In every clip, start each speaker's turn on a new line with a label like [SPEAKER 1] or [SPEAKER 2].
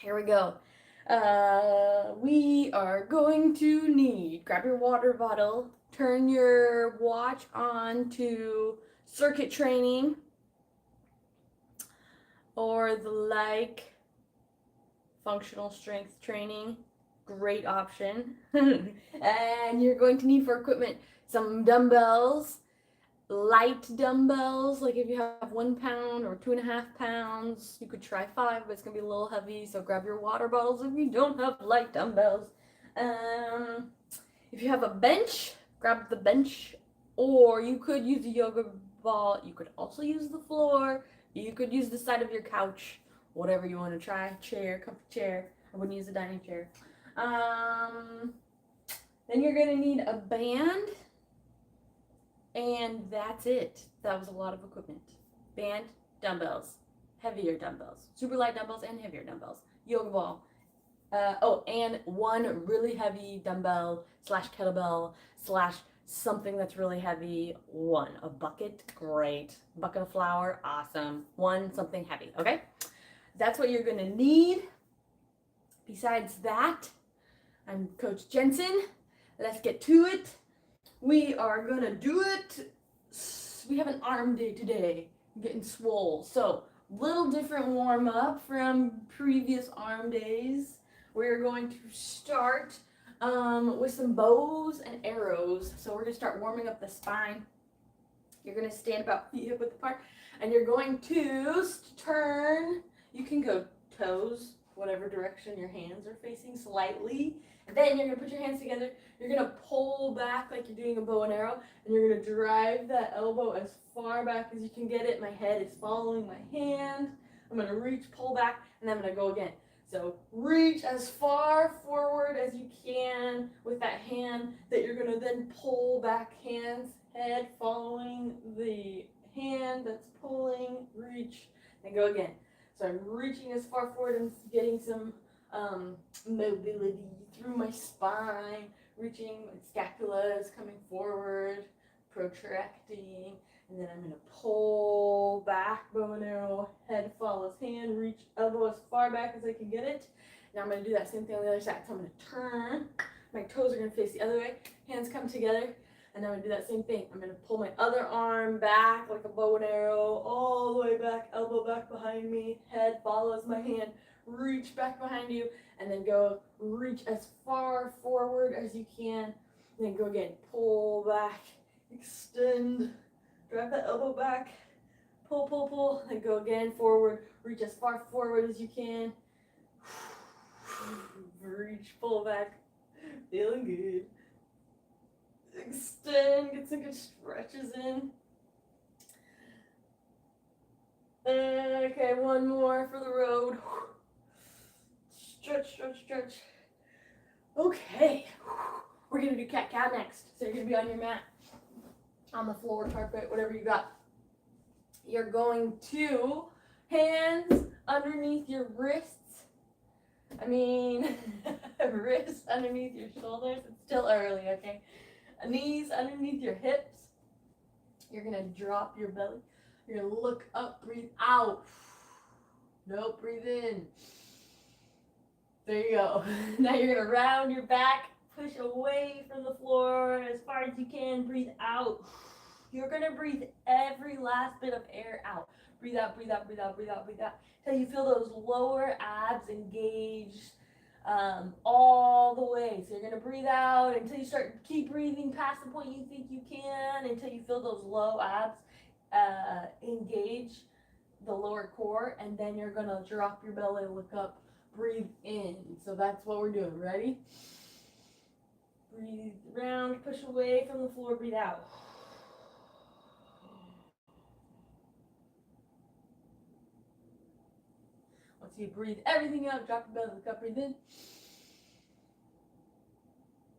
[SPEAKER 1] Here we go. We are going to need, grab your water bottle, turn your watch on to circuit training or the like, functional strength training. Great option. And you're going to need for equipment some dumbbells, light dumbbells. Like if you have 1 pound or 2.5 pounds, you could try 5, but it's gonna be a little heavy. So grab your water bottles if you don't have light dumbbells. Um, if you have a bench, grab the bench, or you could use a yoga ball. You could also use the floor. You could use the side of your couch, whatever you want to try. Chair, comfy chair. I wouldn't use a dining chair. Um, then you're gonna need a band, and that's it. That was a lot of equipment. Band, dumbbells, heavier dumbbells, super light dumbbells, and heavier dumbbells. Yoga ball. And one really heavy dumbbell slash kettlebell slash something that's really heavy. One, a bucket, great. Bucket of flour, awesome. One, something heavy, okay? That's what you're gonna need. Besides that, I'm Coach Jensen. Let's get to it. We are gonna do it. We have an arm day today. I'm getting swole. So, little different warm up from previous arm days. We're going to start with some bows and arrows. So we're gonna start warming up the spine. You're gonna stand about feet hip width apart, and you're going to turn. You can go toes, whatever direction your hands are facing, slightly. And then you're gonna put your hands together. You're gonna pull back like you're doing a bow and arrow, and you're gonna drive that elbow as far back as you can get it. My head is following my hand. I'm gonna reach, pull back, and I'm gonna go again. So reach as far forward as you can with that hand that you're gonna then pull back, hands, head following the hand that's pulling, reach, and go again. So I'm reaching as far forward and getting some mobility through my spine, reaching, my scapula is coming forward, protracting, and then I'm going to pull back, bow and arrow, head follows hand, reach elbow as far back as I can get it. Now I'm going to do that same thing on the other side. So I'm going to turn, my toes are going to face the other way, hands come together, and I'm going to do that same thing. I'm going to pull my other arm back like a bow and arrow, all the way back, elbow back behind me, head follows my hand, reach back behind you, and then go reach as far forward as you can, and then go again, pull back, extend, drive that elbow back, pull, pull, pull, and go again, forward, reach as far forward as you can, reach, pull back, feeling good, extend, get some good stretches in. Okay, one more for the road. Stretch, stretch, stretch. Okay, we're gonna do cat-cow next. So you're gonna be on your mat, on the floor, carpet, whatever you got. You're going to hands underneath your wrists. Wrists underneath your shoulders. It's still early, okay? Knees underneath your hips. You're gonna drop your belly. You're gonna look up, breathe out. Nope, breathe in. There you go. Now you're gonna round your back, push away from the floor as far as you can, breathe out. You're gonna breathe every last bit of air out. Breathe out, breathe out, breathe out, breathe out, breathe out. Till you feel those lower abs engaged all the way. So you're gonna breathe out until you keep breathing past the point you think you can, until you feel those low abs engage the lower core, and then you're gonna drop your belly, look up, breathe in. So that's what we're doing. Ready? Breathe round, push away from the floor, breathe out. Once you breathe everything out, drop your belly, look up, breathe in.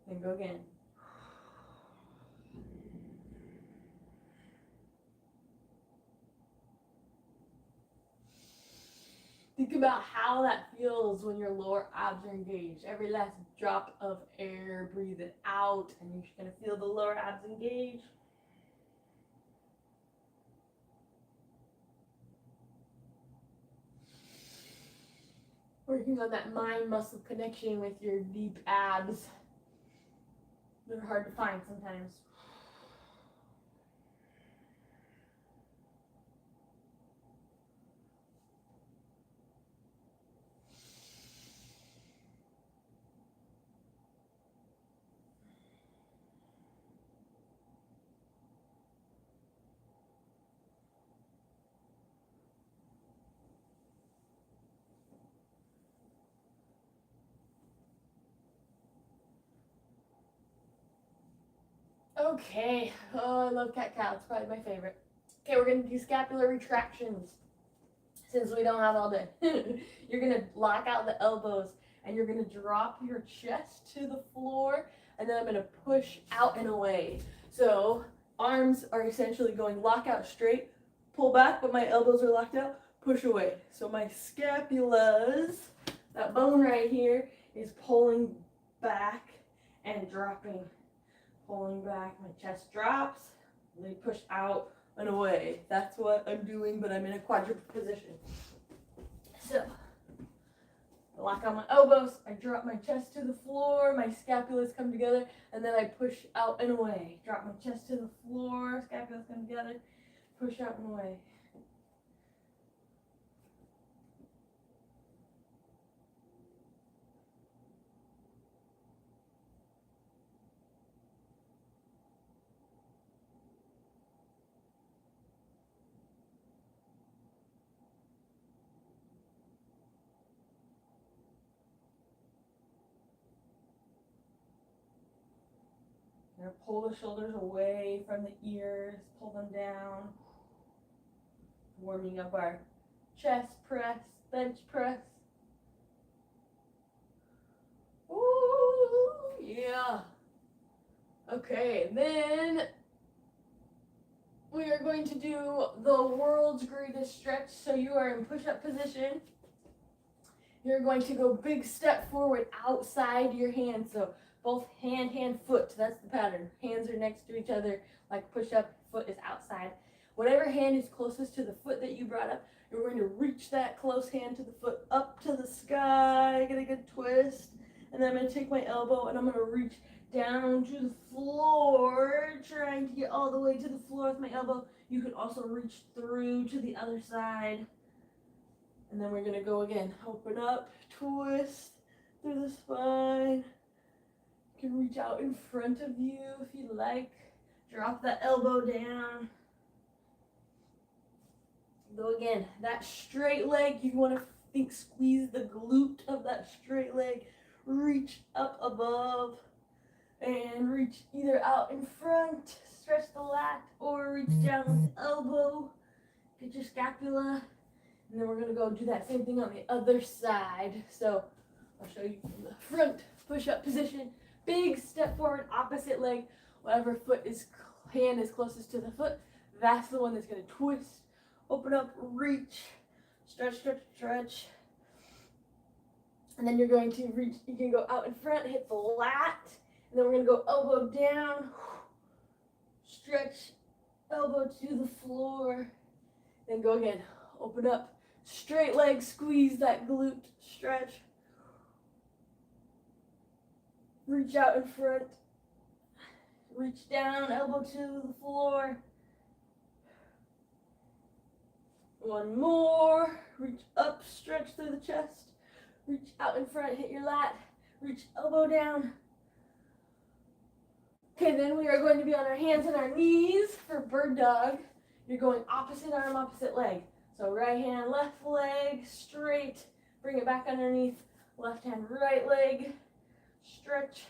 [SPEAKER 1] Then go again. Think about how that feels when your lower abs are engaged. Every last drop of air, breathe it out, and you're going to feel the lower abs engage. Working on that mind-muscle connection with your deep abs. They're hard to find sometimes. Okay, oh, I love cat-cow, it's probably my favorite. Okay, we're gonna do scapular retractions, since we don't have all day. You're gonna lock out the elbows, and you're gonna drop your chest to the floor, and then I'm gonna push out and away. So, arms are essentially going lock out straight, pull back, but my elbows are locked out, push away. So my scapulas, that bone right here, is pulling back and dropping. Pulling back, my chest drops, they push out and away. That's what I'm doing, but I'm in a quadruped position. So, I lock out my elbows, I drop my chest to the floor, my scapulas come together, and then I push out and away. Drop my chest to the floor, scapulas come together, push out and away. We're gonna pull the shoulders away from the ears, pull them down. Warming up our chest press, bench press. Ooh, yeah. Okay, then we are going to do the world's greatest stretch. So you are in push-up position. You're going to go big step forward outside your hands. So both hand, foot. That's the pattern. Hands are next to each other like push-up, foot is outside. Whatever hand is closest to the foot that you brought up, you're going to reach that close hand to the foot up to the sky, get a good twist. And then I'm going to take my elbow and I'm going to reach down to the floor, trying to get all the way to the floor with my elbow. You can also reach through to the other side. And then we're going to go again. Open up, twist through the spine. You can reach out in front of you if you like. Drop that elbow down. Go again. That straight leg, you want to squeeze the glute of that straight leg. Reach up above and reach either out in front, stretch the lat, or reach down with the elbow. Get your scapula. And then we're going to go do that same thing on the other side. So I'll show you from the front push-up position. Big step forward, opposite leg. Whatever hand is closest to the foot, that's the one that's going to twist. Open up, reach, stretch, stretch, stretch. And then you're going to reach, you can go out in front, hit the lat. And then we're going to go elbow down, stretch, elbow to the floor. Then go again, open up, straight leg, squeeze that glute, stretch. Reach out in front, reach down, elbow to the floor. One more, reach up, stretch through the chest, reach out in front, hit your lat, reach elbow down. Okay, then we are going to be on our hands and our knees for bird dog. You're going opposite arm, opposite leg. So right hand, left leg, straight, bring it back underneath, left hand, right leg, stretch,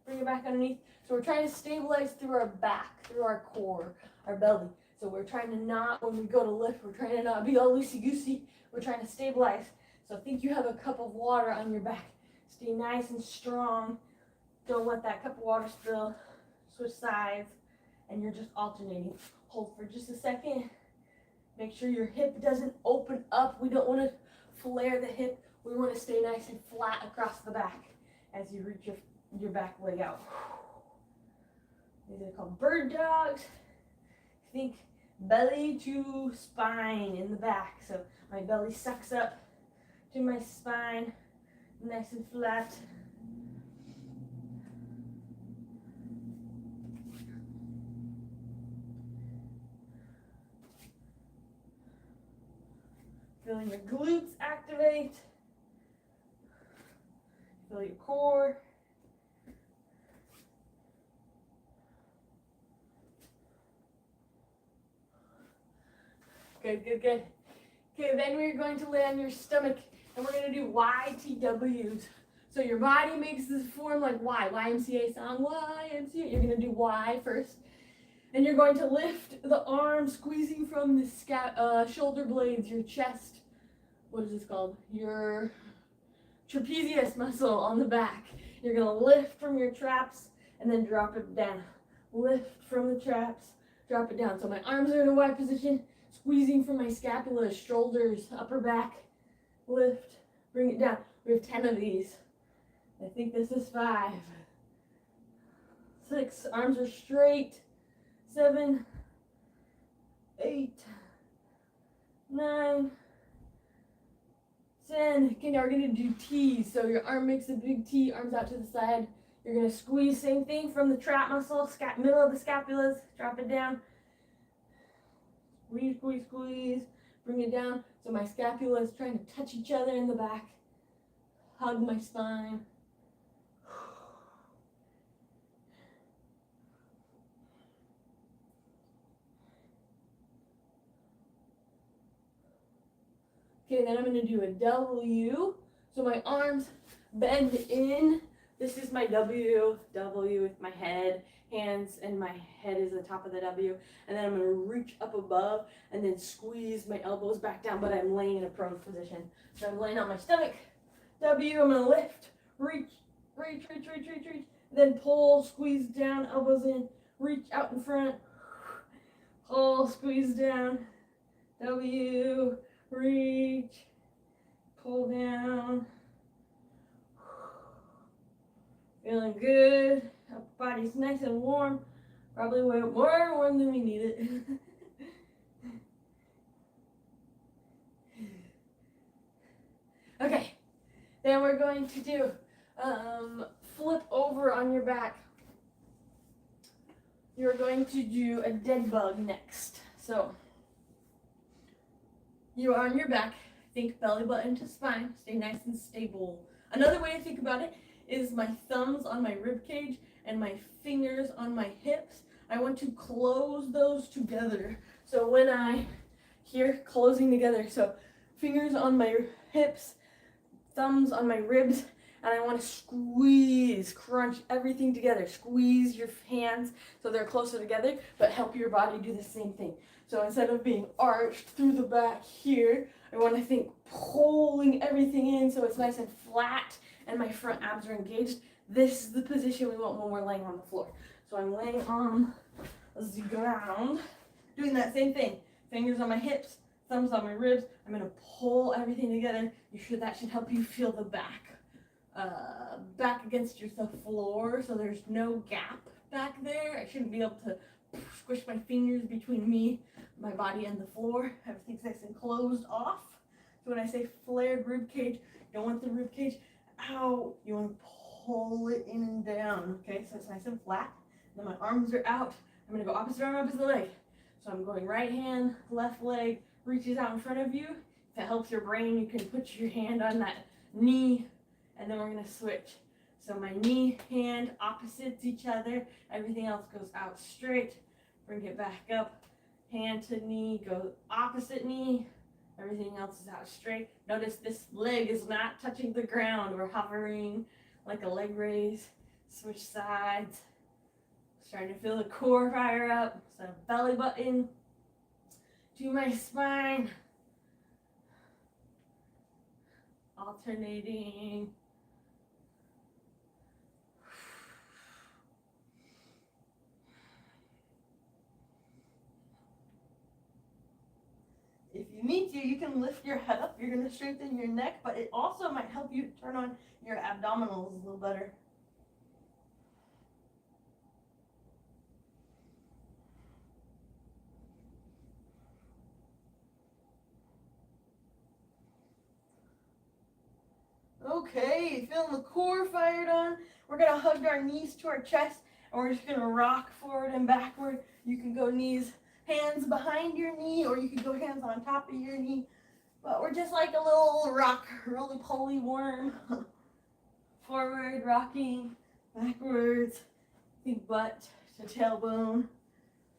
[SPEAKER 1] bring it back underneath. So we're trying to stabilize through our back, through our core, our belly. So we're trying to not, when we go to lift, we're trying to not be all loosey-goosey. We're trying to stabilize. So think you have a cup of water on your back. Stay nice and strong. Don't let that cup of water spill. Switch sides, and you're just alternating. Hold for just a second. Make sure your hip doesn't open up. We don't want to flare the hip. We want to stay nice and flat across the back as you reach your back leg out. These are called bird dogs. Think belly to spine in the back. So my belly sucks up to my spine, nice and flat. Feeling your glutes activate. Feel your core. Good, good, good. Okay, then we're going to lay on your stomach and we're going to do YTWs. So your body makes this form like Y, YMCA song, YMCA. You're going to do Y first. And you're going to lift the arms, squeezing from the shoulder blades, your chest. What is this called? Your trapezius muscle on the back. You're going to lift from your traps and then drop it down. Lift from the traps, drop it down. So my arms are in a Y position, squeezing from my scapula, shoulders, upper back. Lift, bring it down. We have 10 of these. I think this is 5. 6, arms are straight. 7, 8, 9, 10. Okay, now we're going to do T's. So your arm makes a big T, arms out to the side. You're going to squeeze, same thing from the trap muscle, middle of the scapulas, drop it down. Squeeze, squeeze, squeeze, bring it down. So my scapula is trying to touch each other in the back. Hug my spine. Okay, then I'm going to do a W. So my arms bend in. This is my W with my head, hands, and my head is the top of the W. And then I'm going to reach up above and then squeeze my elbows back down, but I'm laying in a prone position. So I'm laying on my stomach. W, I'm going to lift, reach, reach, reach, reach, reach, reach. Then pull, squeeze down, elbows in, reach out in front. Pull, squeeze down. W, reach, pull down. Feeling good. Our body's nice and warm. Probably way more warm than we need it. Okay, then we're going to do flip over on your back. You're going to do a dead bug next. So you're on your back. Think belly button to spine. Stay nice and stable. Another way to think about it is my thumbs on my rib cage and my fingers on my hips. I want to close those together. So when I hear closing together, so fingers on my hips, thumbs on my ribs, and I want to squeeze, crunch everything together. Squeeze your hands so they're closer together, but help your body do the same thing. So instead of being arched through the back here, I want to think pulling everything in so it's nice and flat and my front abs are engaged. This is the position we want when we're laying on the floor. So I'm laying on the ground, doing that same thing. Fingers on my hips, thumbs on my ribs. I'm going to pull everything together. That should help you feel the back against the floor, so there's no gap back there. I shouldn't be able to squish my fingers between me, my body, and the floor. Everything's nice and closed off. So when I say flared rib cage, you don't want the rib cage out. You want to pull it in and down. Okay, so it's nice and flat. Then my arms are out. I'm going to go opposite arm, opposite leg. So I'm going right hand, left leg reaches out in front of you. If it helps your brain, you can put your hand on that knee, and then we're going to switch. So my knee, hand, opposites each other. Everything else goes out straight. Bring it back up. Hand to knee, go opposite knee. Everything else is out straight. Notice this leg is not touching the ground. We're hovering like a leg raise. Switch sides. Starting to feel the core fire up. So belly button to my spine. Alternating. If you need to, you can lift your head up. You're going to strengthen your neck, but it also might help you turn on your abdominals a little better.
[SPEAKER 2] Okay, feeling the core fired on. We're gonna hug our knees to our chest, and we're just gonna rock forward and backward. You can go hands behind your knee, or you can go hands on top of your knee. But we're just like a little rock, roly-poly worm. Forward, rocking, backwards. Think butt to tailbone,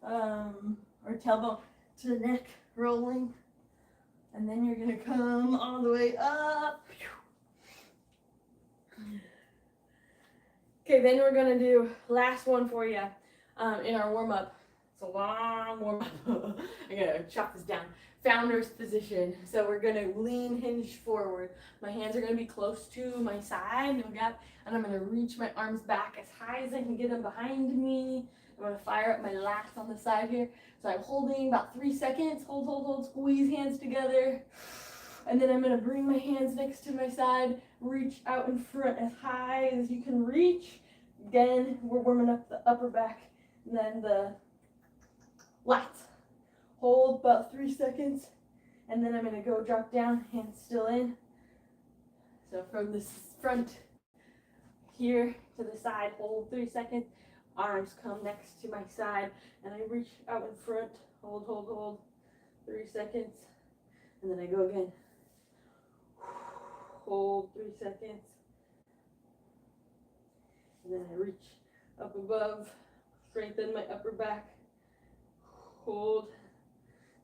[SPEAKER 2] or tailbone to the neck, rolling. And then you're gonna come all the way up. Okay, then we're gonna do last one for you in our warm-up. It's a long warm-up. I gotta chop this down. Founder's position. So we're gonna lean hinge forward. My hands are gonna be close to my side, no gap, and I'm gonna reach my arms back as high as I can get them behind me. I'm gonna fire up my lats on the side here. So I'm holding about 3 seconds. Hold, squeeze hands together. And then I'm gonna bring my hands next to my side, reach out in front as high as you can reach. Again, we're warming up the upper back and then the lats. Hold about 3 seconds, and then I'm gonna go drop down, hands still in. So from this front here to the side, hold 3 seconds, arms come next to my side, and I reach out in front, hold, 3 seconds, and then I go again. Hold 3 seconds, and then I reach up above, strengthen my upper back, hold.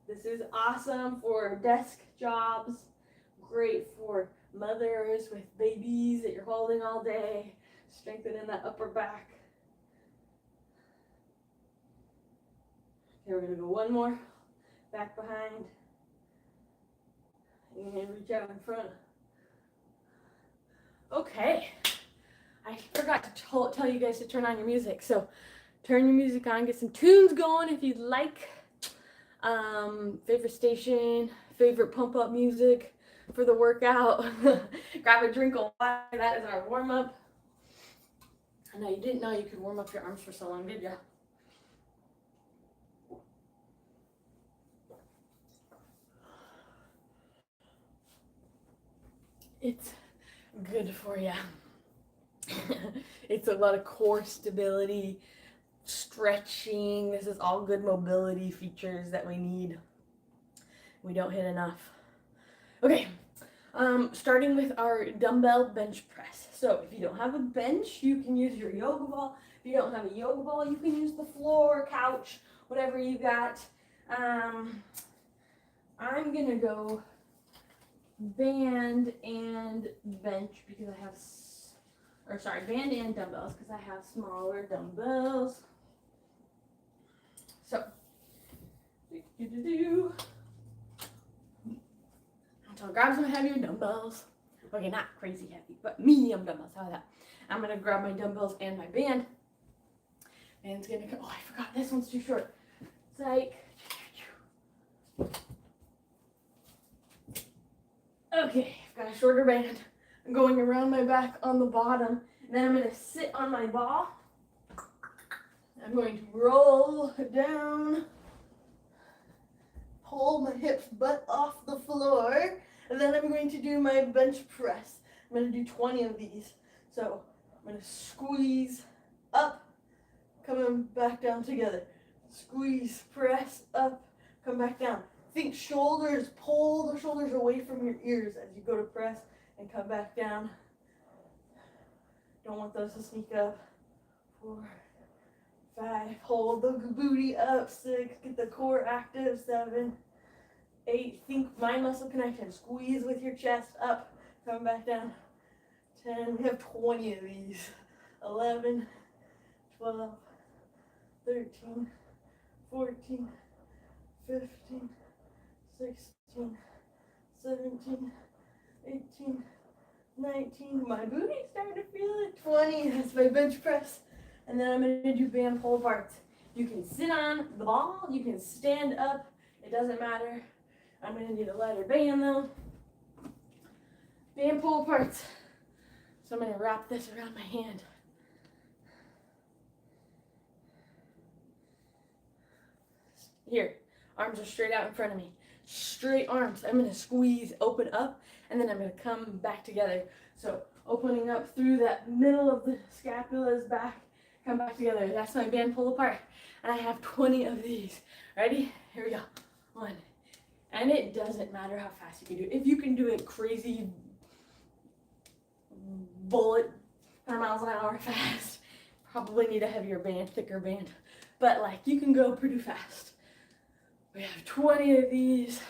[SPEAKER 2] This is awesome for desk jobs, great for mothers with babies that you're holding all day, strengthening that upper back. Okay, we're gonna go one more, back behind, and reach out in front. Okay, I forgot to tell you guys to turn on your music, so turn your music on, get some tunes going if you'd like. Favorite station, favorite pump up music for the workout. Grab a drink of water. That is our warm up. I know you didn't know you could warm up your arms for so long, did ya? It's good for you. It's a lot of core stability, stretching. This is all good mobility features that we need. We don't hit enough. Okay, starting with our dumbbell bench press. So if you don't have a bench, you can use your yoga ball. If you don't have a yoga ball, you can use the floor, couch, whatever you got. I'm gonna go band and bench because I have, band and dumbbells because I have smaller dumbbells. So, so grab some heavier dumbbells. Okay, not crazy heavy, but medium dumbbells. How about that? I'm gonna grab my dumbbells and my band. Band's gonna go. Oh, I forgot this one's too short. Psych. Okay, I've got a shorter band. I'm going around my back on the bottom. And then I'm gonna sit on my ball. I'm going to roll down, pull my hips butt off the floor, and then I'm going to do my bench press. I'm going to do 20 of these. So I'm going to squeeze up, coming back down together. Squeeze, press, up, come back down. Think shoulders, pull the shoulders away from your ears as you go to press and come back down. Don't want those to sneak up. 4, 5, hold the booty up. 6, get the core active. 7, 8, think mind muscle connection. Squeeze with your chest up, come back down. 10, we have 20 of these. 11, 12, 13, 14, 15, 16, 17, 18, 19. My booty's starting to feel it. 20, that's my bench press. And then I'm going to do band pull parts. You can sit on the ball, you can stand up, it doesn't matter. I'm going to need a lighter band though. Band pull parts. So I'm going to wrap this around my hand. Here, arms are straight out in front of me. Straight arms. I'm going to squeeze, open up, and then I'm going to come back together. So opening up through that middle of the scapula's back, come back together. That's my band pull apart. And I have 20 of these. Ready? Here we go. 1. And it doesn't matter how fast you can do it. If you can do it crazy bullet 100 miles an hour fast, probably need a heavier band, thicker band. But like you can go pretty fast. We have 20 of these,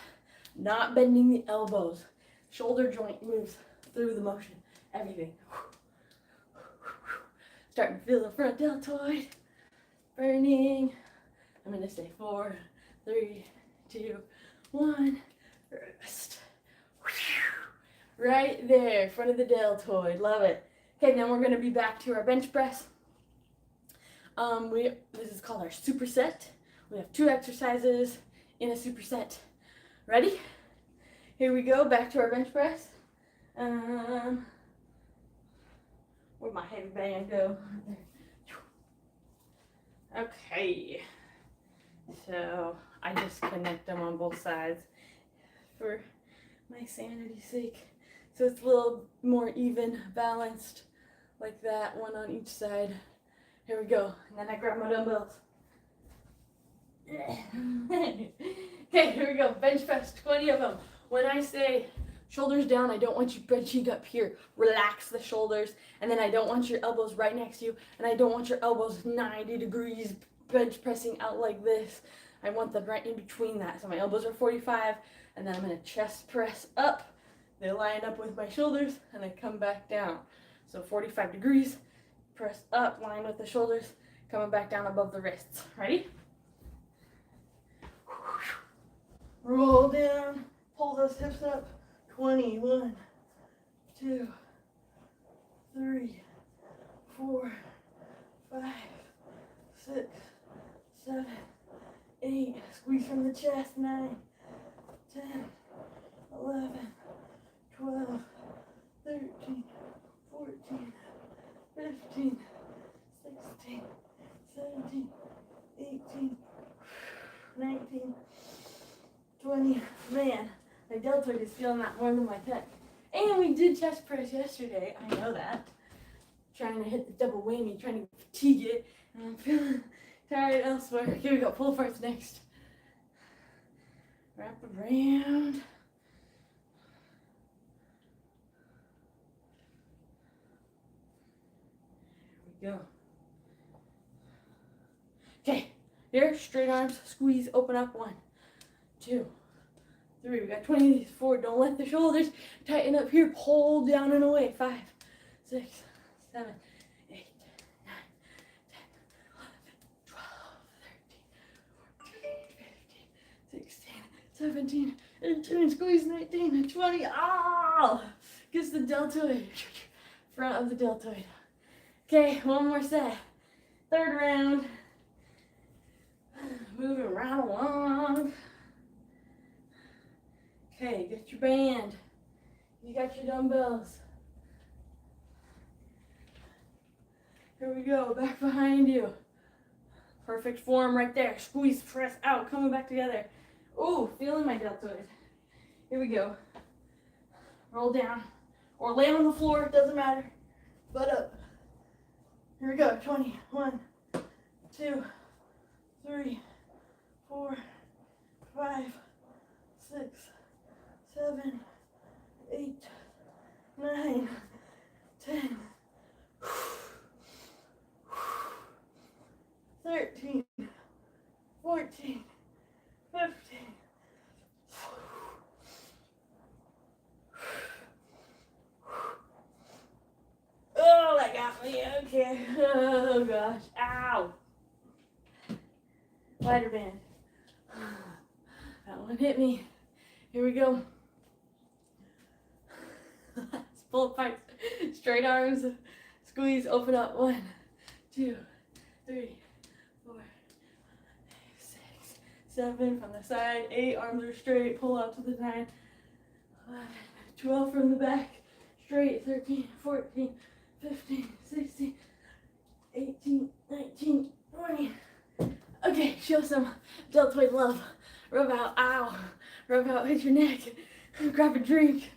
[SPEAKER 2] not bending the elbows. Shoulder joint moves through the motion. Everything. Starting to feel the front deltoid burning. I'm gonna say 4, 3, 2, 1. Rest. Right there, front of the deltoid. Love it. Okay, then we're gonna be back to our bench press. This is called our superset. We have 2 exercises in a superset. Ready? Here we go, back to our bench press. Where'd my heavy band go? Okay. So I just connect them on both sides for my sanity's sake. So it's a little more even, balanced, like that, one on each side. Here we go. And then I grab my dumbbells. Okay, here we go. Bench press, 20 of them. When I say shoulders down, I don't want you benching up here. Relax the shoulders. And then I don't want your elbows right next to you. And I don't want your elbows 90 degrees bench pressing out like this. I want them right in between that. So my elbows are 45. And then I'm going to chest press up. They line up with my shoulders. And I come back down. So 45 degrees. Press up, line with the shoulders. Coming back down above the wrists. Ready? Roll down. Pull those hips up. 20. 1, 2, 3, 4, 5, 6, 7, 8. Squeeze from the chest. 9, 10, 11, 12, 13, 14, 15, 16, 17, 18, 19, 20. Man, my deltoid is feeling that more than my pec. And we did chest press yesterday. I know that. Trying to hit the double whammy, trying to fatigue it. And I'm feeling tired elsewhere. Here we go. Pull apart's next. Wrap around. Go. Okay, here, straight arms, squeeze, open up. 1, 2, 3. We got 20 of these. 4. Don't let the shoulders tighten up here. Pull down and away. 5, 6, 7, 8, 9, 10, 11, 12, 13, 14, 15, 16, 17, 18. Squeeze 19, 20. Oh! Gets the deltoid. Front of the deltoid. Okay, one more set. 3rd round. Moving right along. Okay, get your band. You got your dumbbells. Here we go, back behind you. Perfect form right there. Squeeze, press out, coming back together. Ooh, feeling my deltoid. Here we go. Roll down. Or lay on the floor, doesn't matter. Butt up. Here we go. 20. 1, 2, 3, 4, 5, 6, 7, 8, 9, 10, 13, 14, 15. Oh, that got me. Okay. Oh gosh. Ow. Lighter band. That one hit me. Here we go. Let's pull apart. Straight arms. Squeeze. Open up. 1, 2, 3, 4, 6, 7 from the side. 8 arms are straight. Pull out to the 9. 11, 12 from the back. Straight. 13, 14, 15, 16, 18, 19, 20. Okay, show some deltoid love. Rub out, ow. Rub out, hit your neck. Grab a drink.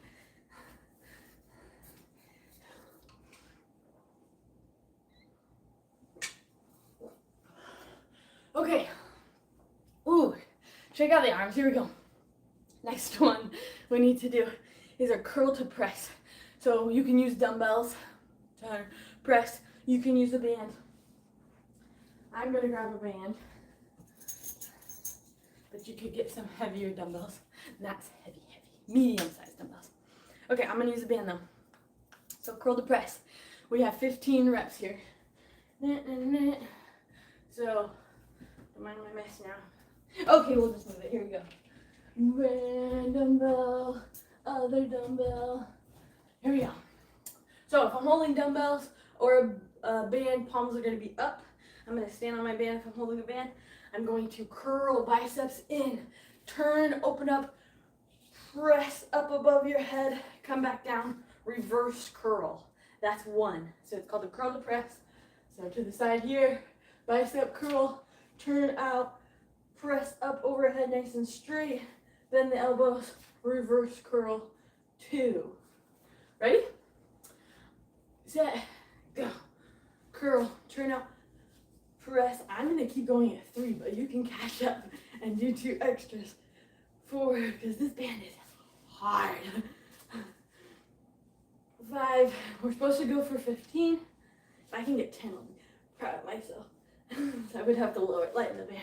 [SPEAKER 2] Check out the arms. Here we go. Next one we need to do is a curl to press. So you can use dumbbells to press. You can use a band. I'm going to grab a band. But you could get some heavier dumbbells. Not heavy. Medium-sized dumbbells. Okay, I'm going to use a band though. So curl to press. We have 15 reps here. So, don't mind my mess now. Okay, we'll just move it. Here we go. Band, dumbbell, other dumbbell. Here we go. So if I'm holding dumbbells or a band, palms are going to be up. I'm going to stand on my band if I'm holding a band. I'm going to curl biceps in, turn, open up, press up above your head, come back down, reverse curl. That's one. So it's called the curl to press. So to the side here, bicep curl, turn out, press up overhead nice and straight, bend the elbows, reverse curl, 2. Ready? Set, go. Curl, turn out, press. I'm going to keep going at 3, but you can catch up and do 2 extras. 4, because this band is hard. 5, we're supposed to go for 15. If I can get 10, I'll be proud of myself. So I would have to lower it, lighten the band.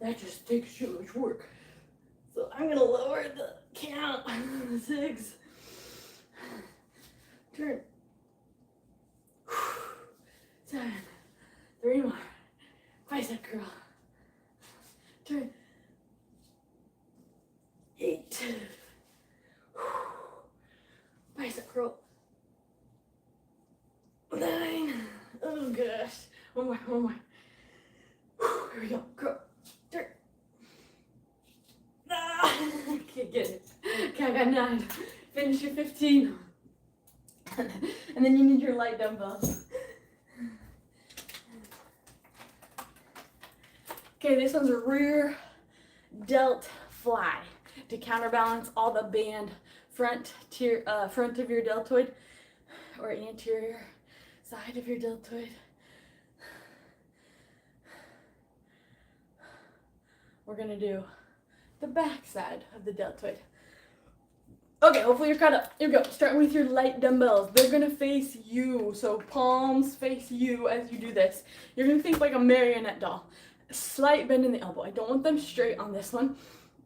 [SPEAKER 2] That just takes too much work. So I'm going to lower the count. 6. Turn. 7. 3 more. Bicep curl. Turn. 8. Bicep curl. 9. Oh gosh. One more. Here we go. Curl. Turn. Can't get it. Okay, I got 9. Finish your 15. And then you need your light dumbbells. Okay, this one's a rear delt fly to counterbalance all the band front of your deltoid or anterior side of your deltoid. We're gonna do the back side of the deltoid. Okay, hopefully you're caught up. Here we go. Starting with your light dumbbells. They're gonna face you, so palms face you as you do this. You're gonna think like a marionette doll. Slight bend in the elbow. I don't want them straight on this one.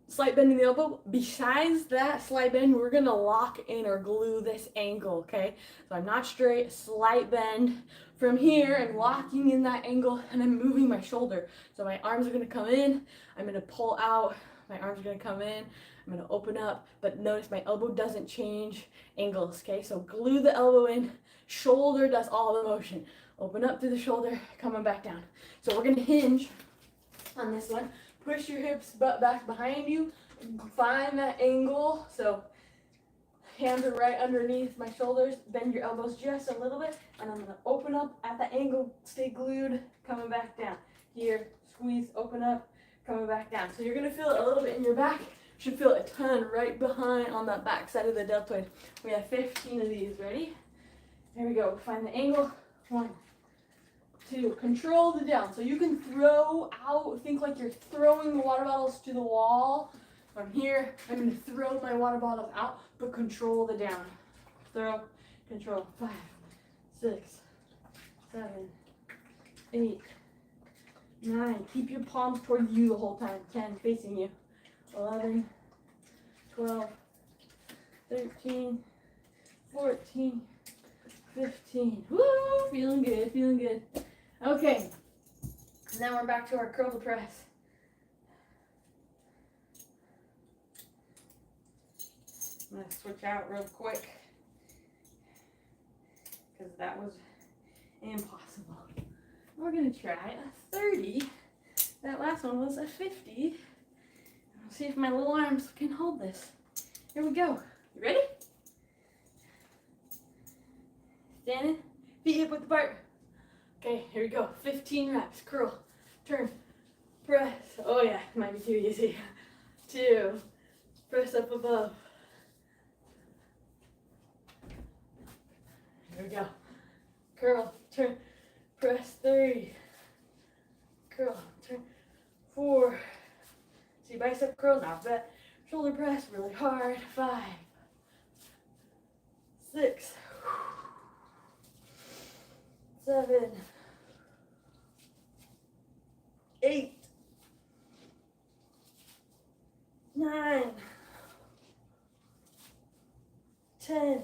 [SPEAKER 2] Slight bend in the elbow. Besides that slight bend, we're gonna lock in or glue this angle, okay? So I'm not straight, slight bend from here and locking in that angle, and I'm moving my shoulder. So my arms are gonna come in, I'm gonna pull out, my arms are gonna come in, I'm gonna open up, but notice my elbow doesn't change angles, okay? So glue the elbow in, shoulder does all the motion. Open up through the shoulder, coming back down. So we're gonna hinge on this one. Push your hips, butt back behind you. Find that angle. So hands are right underneath my shoulders. Bend your elbows just a little bit. And I'm going to open up at the angle. Stay glued. Coming back down. Here, squeeze, open up, coming back down. So you're going to feel it a little bit in your back. Should feel a ton right behind on that back side of the deltoid. We have 15 of these. Ready? Here we go. Find the angle. 1, 2. Control the down. So you can throw out, think like you're throwing the water bottles to the wall. From here, I'm going to throw my water bottles out, but control the down. Throw, control. 5, 6, 7, 8, 9. Keep your palms toward you the whole time. 10, facing you. 11, 12, 13, 14, 15. Woo! Feeling good, feeling good. Okay. Now we're back to our curl to press. I'm going to switch out real quick because that was impossible. We're going to try a 30. That last one was a 50. Let's see if my little arms can hold this. Here we go. You ready? Standing, feet hip width apart. Okay, here we go. 15 reps. Curl, turn, press. Oh yeah, might be too easy. 2, press up above. Here we go. Curl, turn, press. 3. Curl, turn. 4, See bicep curl, not bad. Shoulder press really hard. 5, 6, 7, 8, 9, 10,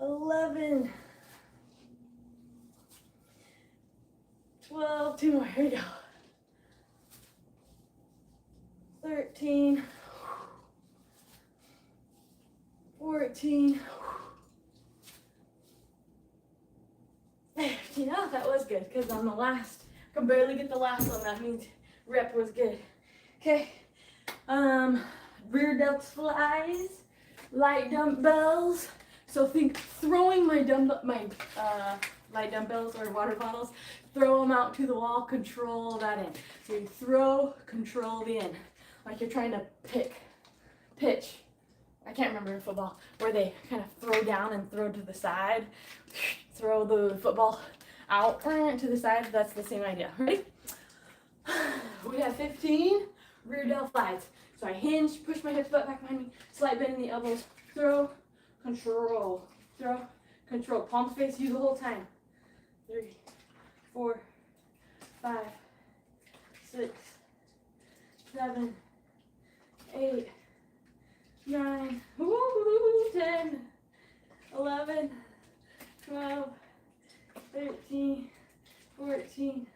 [SPEAKER 2] 11, 12, 2 more, here we go. 13, 14, 15. Oh, that was good, because on the last, I could barely get the last one. That means rep was good. Okay. Rear delt flies, light dumbbells. So think throwing my light dumbbells or water bottles, throw them out to the wall, control that in. So you throw, control the in. Like you're trying to pitch. I can't remember in football, where they kind of throw down and throw to the side. Throw the football out to the side. That's the same idea. Ready? We have 15 rear delt flies. So I hinge, push my hips butt back behind me, slight bend in the elbows, throw, control, throw, control. Palms face you the whole time. 3, 4, 5, 6, 7, 8, 9, 10, 11, 12, 13, 14,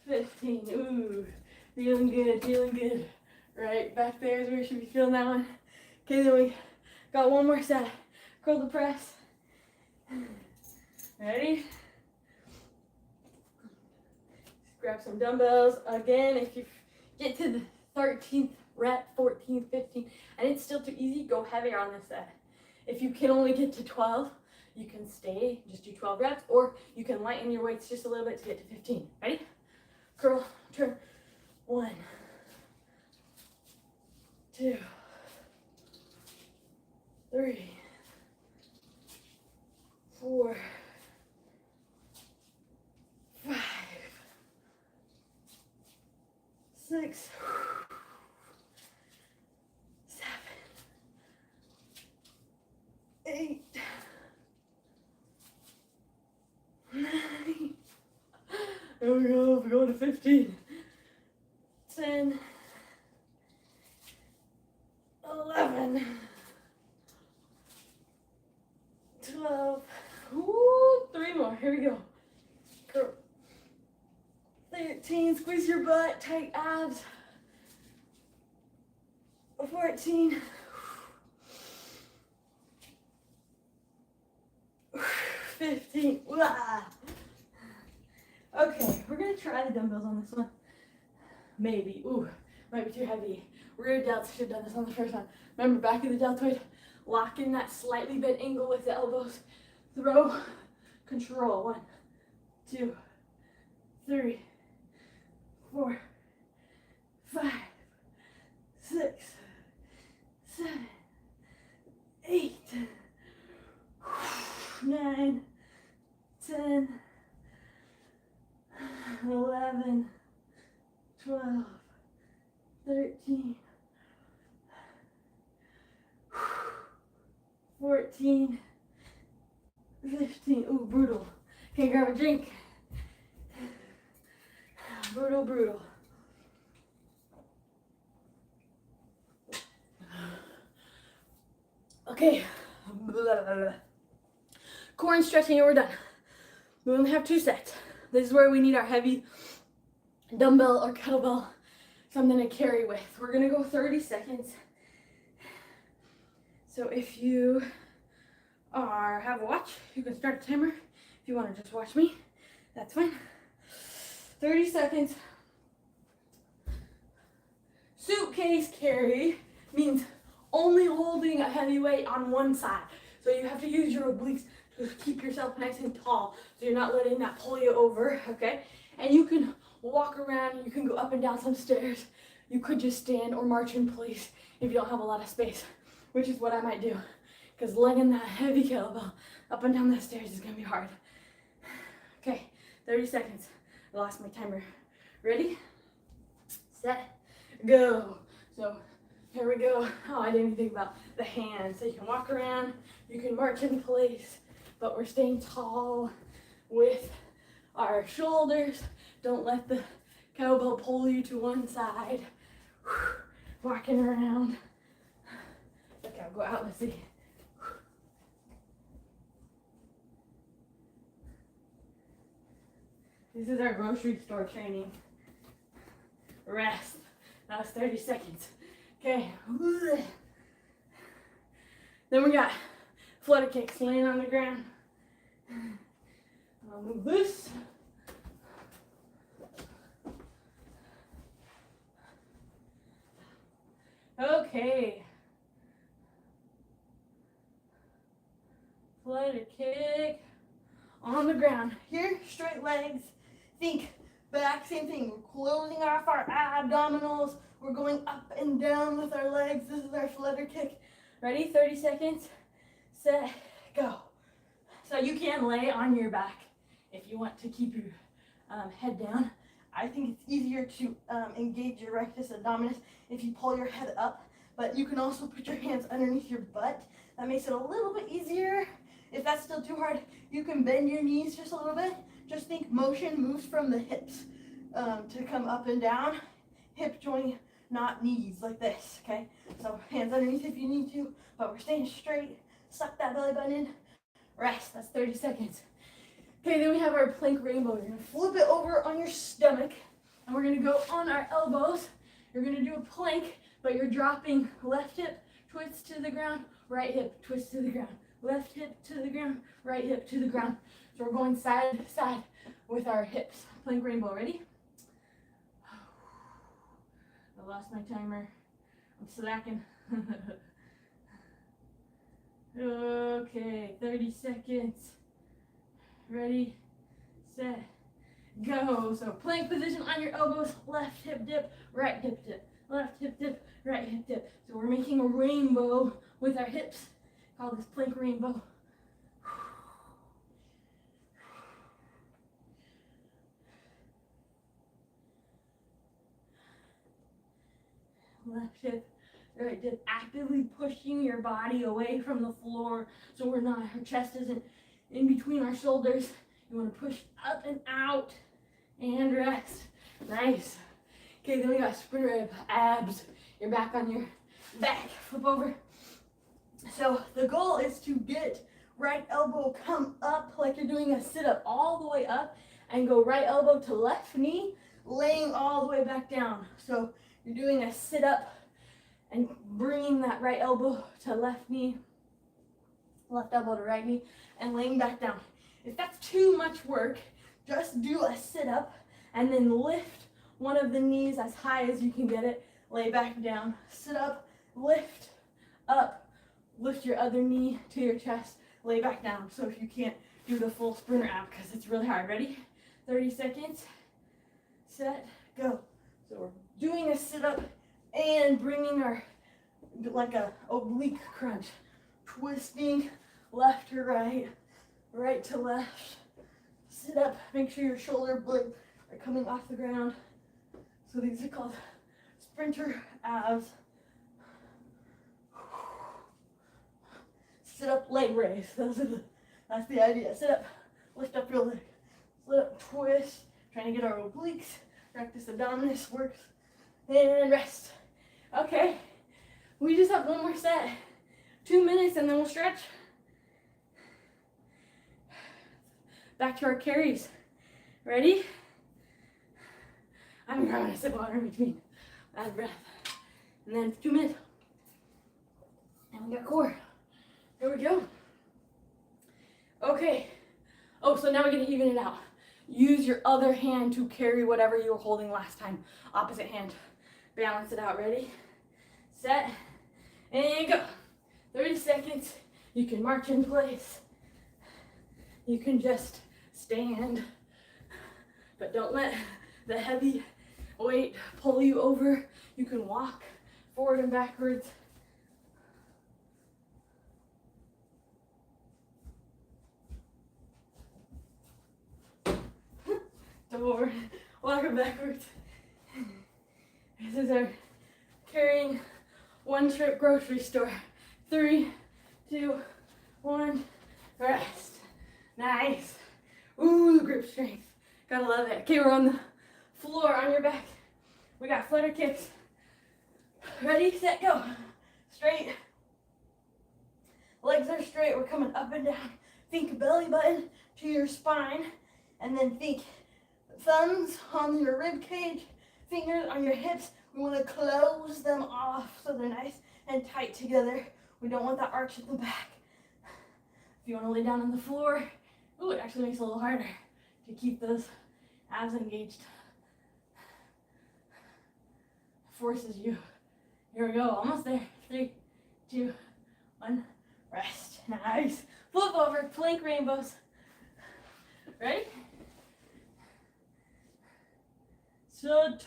[SPEAKER 2] 15. Ooh, feeling good, feeling good. Right back there is where you should be feeling that one. Okay, then we got one more set. Curl the press. Ready? Grab some dumbbells. Again, if you get to the 13th rep, 14th, 15th, and it's still too easy, go heavier on this set. If you can only get to 12, you can stay, just do 12 reps, or you can lighten your weights just a little bit to get to 15. Ready? Curl, turn. 1, 2, 3, 4, 5, 6, 7, 8, 9. There we go. We're going to 15. 10, 11, 12. Ooh, 3 more. Here we go. Curl. 13. Squeeze your butt. Tight abs. 14. 15. Wah. Okay, we're gonna try the dumbbells on this one. Maybe. Ooh, might be too heavy. Rear delts, should have done this on the first one. Remember, back of the deltoid, lock in that slightly bent angle with the elbows. Throw, control. 1, 2, 3, 4, 5, 6, 7, 8, 9, 10, 11, 12, 13, 14, 15. Ooh, brutal. Okay, grab a drink. Brutal, brutal. Okay. Core and stretching, and we're done. We only have 2 sets. This is where we need our heavy dumbbell or kettlebell, something to carry with. We're gonna go 30 seconds. So if you have a watch, you can start a timer. If you want to just watch me, that's fine. 30 seconds. Suitcase carry means only holding a heavy weight on one side. So you have to use your obliques to keep yourself nice and tall, so you're not letting that pull you over, okay? And you can walk around, you can go up and down some stairs. You could just stand or march in place if you don't have a lot of space, which is what I might do, because lugging that heavy kettlebell up and down the stairs is gonna be hard. Okay, 30 seconds. I lost my timer. Ready? set, go. So here we go. Oh, I didn't even think about the hands. So you can walk around, you can march in place, but we're staying tall with our shoulders. Don't let the kettlebell pull you to one side. Walking around. Okay, I'll go out, let's see. This is our grocery store training. Rest. That was 30 seconds. Okay. Then we got flutter kicks, laying on the ground. I'll move this. Okay. Flutter kick on the ground. Here, straight legs. Think back, same thing. We're closing off our abdominals. We're going up and down with our legs. This is our flutter kick. Ready? 30 seconds. Set, go. So you can lay on your back if you want to keep your head down. I think it's easier to engage your rectus abdominis if you pull your head up, but you can also put your hands underneath your butt. That makes it a little bit easier. If that's still too hard, you can bend your knees just a little bit. Just think motion moves from the hips to come up and down. Hip joint, not knees, like this, okay? So hands underneath if you need to, but we're staying straight. Suck that belly button in. Rest, that's 30 seconds. Okay, then we have our plank rainbow. You're gonna flip it over on your stomach, and we're gonna go on our elbows. You're gonna do a plank, but you're dropping left hip, twist to the ground, right hip, twist to the ground. Left hip to the ground, right hip to the ground. So we're going side to side with our hips. Plank rainbow, ready? I lost my timer. I'm slacking. Okay, 30 seconds. Ready, set, go. So plank position on your elbows, left hip dip, right hip dip, left hip dip, right hip dip. So we're making a rainbow with our hips. Call this plank rainbow. Left hip, right hip, actively pushing your body away from the floor so our chest isn't in between our shoulders. You want to push up and out and rest. Nice. Okay, then we got sprinter abs. You're back on your back. Flip over. So the goal is to get right elbow come up like you're doing a sit-up all the way up and go right elbow to left knee, laying all the way back down. So you're doing a sit-up and bringing that right elbow to left knee, left elbow to right knee, and laying back down. If that's too much work, just do a sit-up and then lift one of the knees as high as you can get it, lay back down, sit up, lift up, lift your other knee to your chest, lay back down. So if you can't do the full sprinter ab because it's really hard. Ready? 30 seconds, set, go. So we're doing a sit-up and bringing our, like a oblique crunch, twisting left to right, right to left. Sit up, make sure your shoulder blades are coming off the ground. So these are called sprinter abs. Sit up, leg raise. That's the idea. Sit up, lift up your leg. Sit up, twist, trying to get our obliques. Rectus abdominis works. And rest. Okay, we just have one more set. 2 minutes and then we'll stretch. Back to our carries. Ready? I'm grabbing a sip of water in between. Bad breath. And then 2 minutes. And we got core. Here we go. Okay. Oh, so now we're going to even it out. Use your other hand to carry whatever you were holding last time. Opposite hand. Balance it out. Ready? Set. And go. 30 seconds. You can march in place. You can just stand. But don't let the heavy weight pull you over. You can walk forward and backwards. Forward, walk backwards. This is our carrying one trip grocery store. 3, 2, 1, rest. Nice. Ooh, grip strength. Gotta love it. Okay, we're on the floor on your back. We got flutter kicks. Ready, set, go. Straight. Legs are straight. We're coming up and down. Think belly button to your spine. And then think thumbs on your rib cage, fingers on your hips. We want to close them off so they're nice and tight together. We don't want that arch at the back. If you want to lay down on the floor, ooh, it actually makes it a little harder to keep those abs engaged. Forces you. Here we go, almost there. 3, 2, 1, rest. Nice. Flip over, plank rainbows. Ready? Set,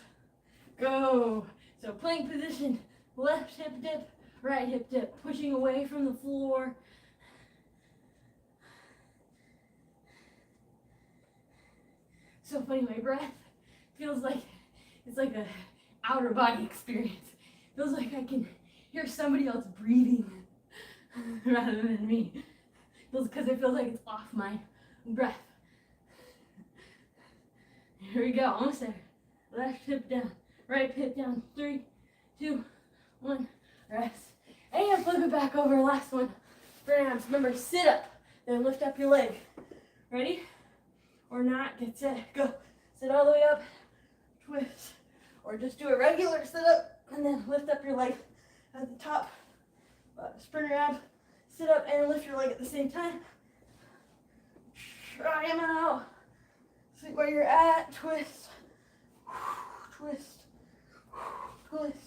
[SPEAKER 2] go. So plank position, left hip dip, right hip dip, pushing away from the floor. So funny, my breath feels like it's like a outer body experience. Feels like I can hear somebody else breathing rather than me. Because it feels like it's off my breath. Here we go, almost there. Left hip down, right hip down. 3, 2, 1, rest. And flip it back over, last one. For abs, remember, sit up, then lift up your leg. Ready? Or not, get set, go. Sit all the way up, twist. Or just do a regular sit up, and then lift up your leg at the top. Sprinter ab, sit up and lift your leg at the same time. Try them out. See where you're at, twist. Twist, twist,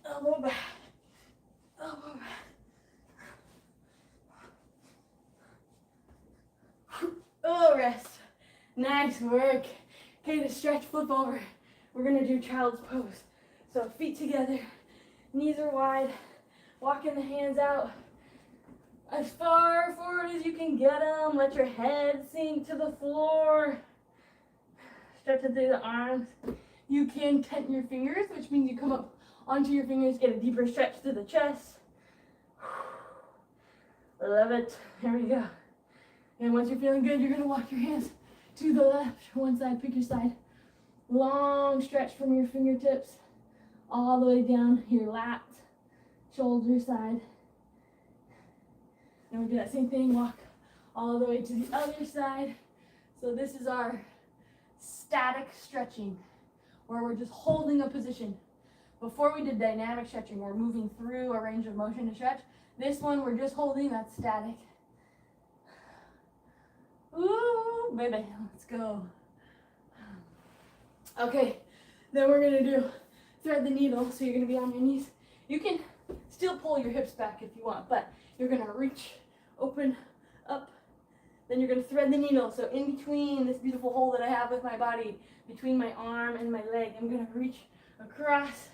[SPEAKER 2] elbow back, elbow back. Oh, rest. Nice work. Okay, to stretch, flip over. We're gonna do child's pose. So feet together, knees are wide, walking the hands out as far forward as you can get them. Let your head sink to the floor. Stretch it through the arms. You can tension your fingers, which means you come up onto your fingers, get a deeper stretch through the chest. Love it. There we go. And once you're feeling good, you're going to walk your hands to the left. One side, pick your side. Long stretch from your fingertips all the way down your lats, shoulder side. And we do that same thing, walk all the way to the other side. So this is our static stretching, where we're just holding a position. Before we did dynamic stretching, we're moving through a range of motion to stretch. This one, we're just holding, that's static. Ooh, baby, let's go. Okay, then we're gonna do thread the needle, so you're gonna be on your knees. You can still pull your hips back if you want, but you're gonna reach, open, up. Then you're going to thread the needle. So in between this beautiful hole that I have with my body, between my arm and my leg, I'm going to reach across,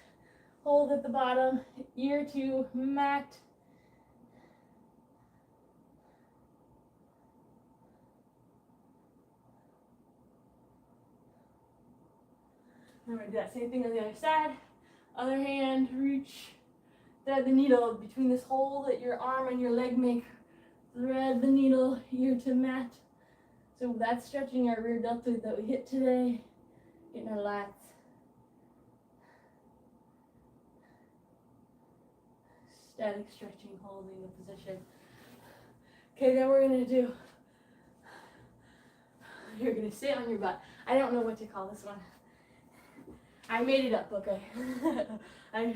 [SPEAKER 2] hold at the bottom, ear to mat. Then we're going to do that same thing on the other side. Other hand, reach, thread the needle between this hole that your arm and your leg make. Thread the needle, ear to mat. So that's stretching our rear deltoid that we hit today, getting our lats. Static stretching, holding the position. Okay, then we're gonna do, you're gonna sit on your butt. I don't know what to call this one. I made it up, okay? I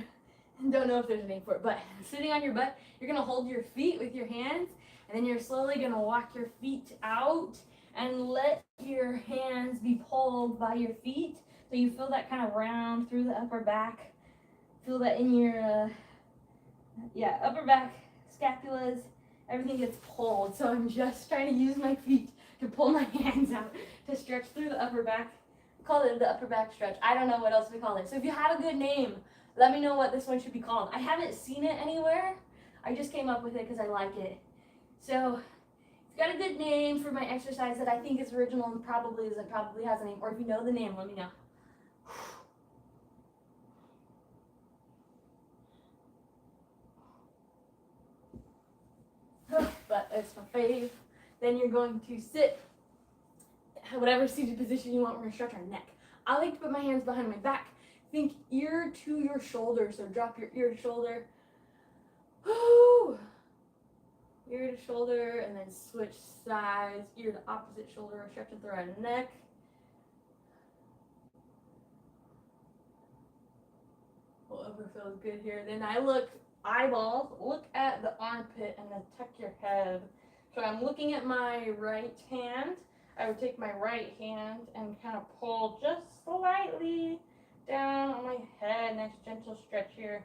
[SPEAKER 2] don't know if there's a name for it, but sitting on your butt, you're gonna hold your feet with your hands, and then you're slowly going to walk your feet out and let your hands be pulled by your feet. So you feel that kind of round through the upper back. Feel that in your, upper back, scapulas, everything gets pulled. So I'm just trying to use my feet to pull my hands out to stretch through the upper back. Call it the upper back stretch. I don't know what else we call it. So if you have a good name, let me know what this one should be called. I haven't seen it anywhere. I just came up with it because I like it. So it's got a good name for my exercise that I think is original and probably has a name. Or if you know the name, let me know. That's my fave. Then you're going to sit, whatever seated position you want. We're gonna stretch our neck. I like to put my hands behind my back. Think ear to your shoulder. So drop your ear to shoulder. Woo! Ear to shoulder, and then switch sides. Ear to opposite shoulder. Stretching through our neck. Whatever feels good here. Then I look eyeballs. Look at the armpit and then tuck your head. So I'm looking at my right hand. I would take my right hand and kind of pull just slightly down on my head. Nice gentle stretch here.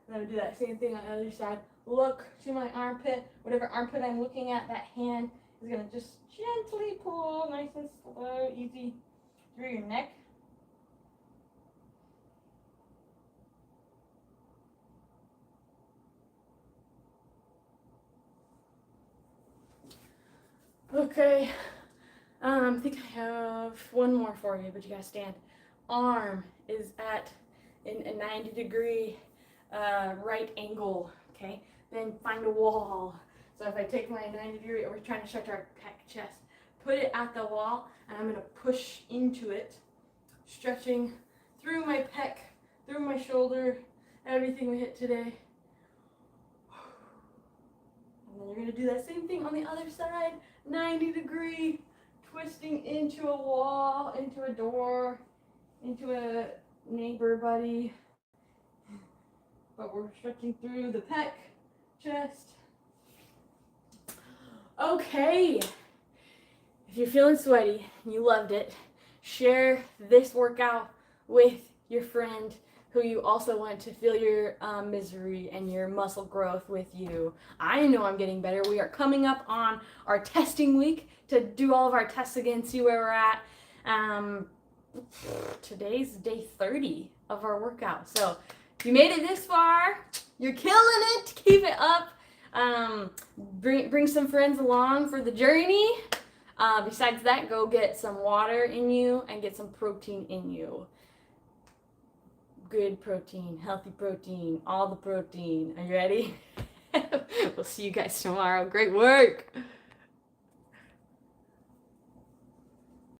[SPEAKER 2] And then I do that same thing on the other side. Look to my armpit. Whatever armpit I'm looking at, that hand is going to just gently pull, nice and slow, easy, through your neck. Okay, I think I have one more for you, but you gotta stand. Arm is at in a 90-degree right angle, okay? Then find a wall. So if I take my 90-degree, we're trying to stretch our pec chest, put it at the wall, and I'm gonna push into it, stretching through my pec, through my shoulder, everything we hit today. And then you're gonna do that same thing on the other side, 90-degree, twisting into a wall, into a door, into a neighbor buddy. But we're stretching through the pec, chest. Okay, if you're feeling sweaty and you loved it, share this workout with your friend who you also want to feel your misery and your muscle growth with you. I know I'm getting better. We are coming up on our testing week to do all of our tests again, see where we're at. Today's day 30 of our workout. So if you made it this far, you're killing it. Keep it up. Bring some friends along for the journey. Besides that, go get some water in you and get some protein in you. Good protein, healthy protein, all the protein. Are you ready? We'll see you guys tomorrow. Great work.